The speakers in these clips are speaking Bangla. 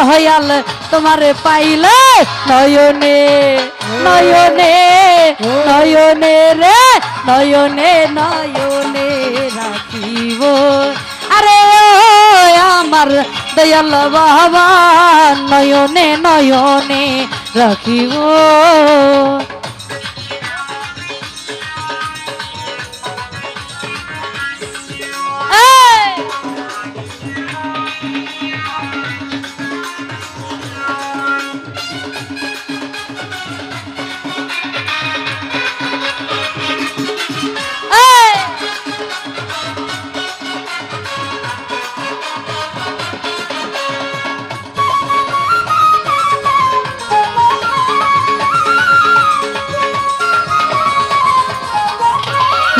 দয়াল তোমারে পাইলে নয়নে নয়নে নয়নে রে নয়নে নয়নে রাখিব আরে ও আমার দয়াল বাবা নয়নে নয়নে রাখিব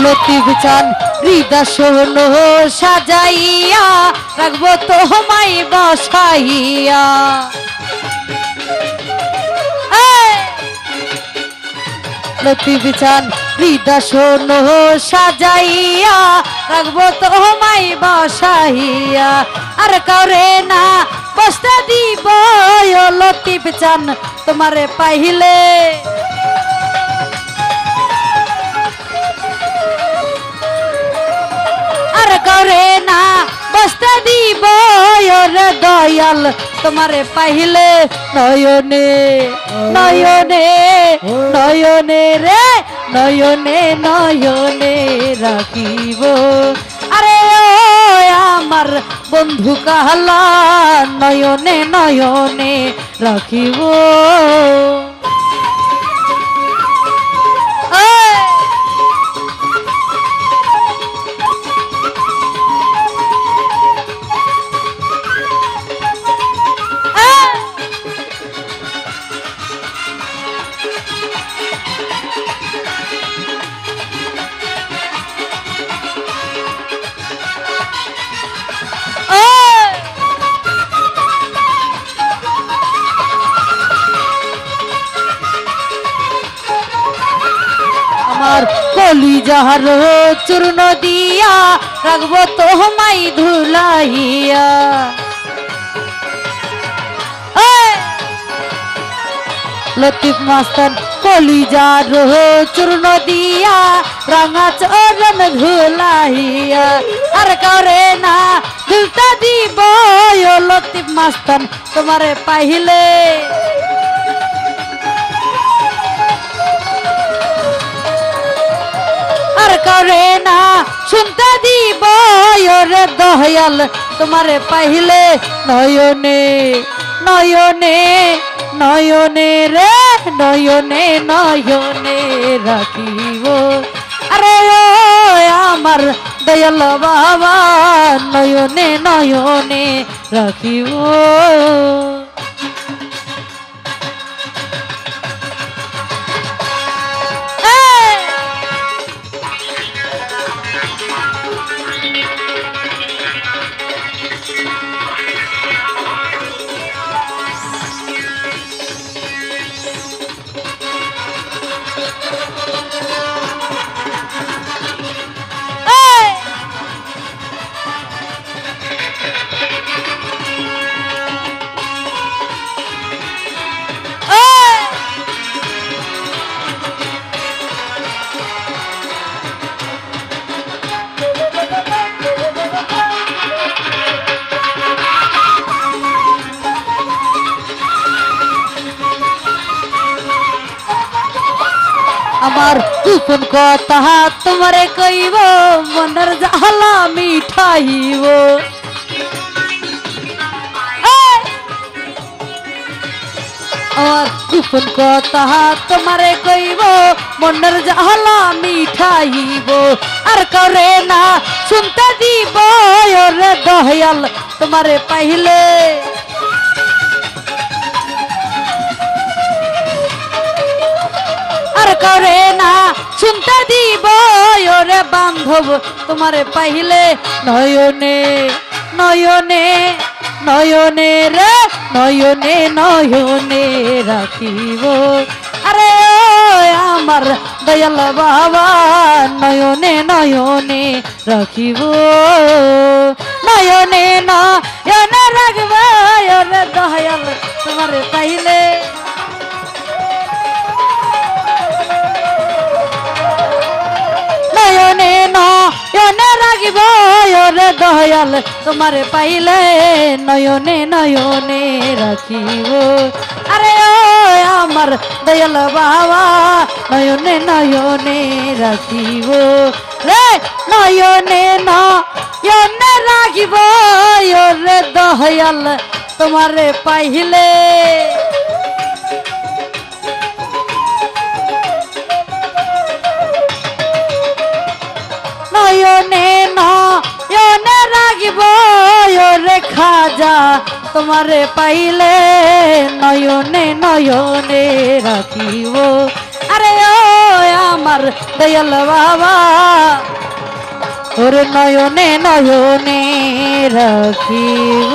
লতিফ চান হৃদয় শোনো সাজাইয়া রাখবো তোমায় বসাইয়া লতিফ চান হৃদয় শোনো সাজাইয়া রাখবো তোমায় বসাইয়া আর কাউরে না বসতে দিব ও লতিফ চান তোমারে পাইলে করে না বসতে দিব রে দয়াল তোমারে পাইলে নয়নে নয়নে নয়নে রে নয়নে নয়নে রাখিব আরে ও আমার বন্ধু কাহলা নয়নে নয়নে রাখিব আমার কলিজার চূর্ণ দিয়া রাখবো তোমায় ধুলাইয়া লতিফ মাস্তান কলিজার চূর্ণ দিয়া রাঙা চরণ ধুলাইয়া আর করে না ধুলতে দিব ও লতিফ মাস্তান তোমারে পাইলে আর করে না শুনতে দিব রে দয়াল তোমারে পাইলে নয়নে নয়নে নয়নে রে নয়নে নয়নে রাখিব আরে ও আমার দয়াল বাবা নয়নে নয়নে রাখিব আমার গোপন কথা তোমারে কইব মনের জ্বালা মিঠাইব আমার গোপন কথা তোমারে কইব মনের জ্বালা মিঠাইব আর করে না শুনতে দিব রে দয়াল তোমারে পাইলে আর করে না শুনতে দিব রে বান্ধব তোমারে পাইলে নয়নে নয়নে নয়নে রে নয়নে নয়নে রাখিব আরে আমার দয়াল বাবা নয়নে নয়নে রাখিব নয়নে নয়নে রাখবে রে দয়াল তোমারে পাইলে নয়নে নয়নে রাখিব ওরে দয়াল তোমারে পাইলে নয়নে নয়নে রাখিব আরে ও আমার দয়াল বাবা নয়নে নয়নে রাখিব রে নয়নে নয়নে রাখিব ওরে দয়াল তোমারে পাইলে নয়নে নয়নে রাখিব ওরে খাজা তোমারে পাইলে নয়নে নয়নে রাখিব আরে ও আমার দয়াল বাবা ওরে নয়নে নয়নে রাখিব।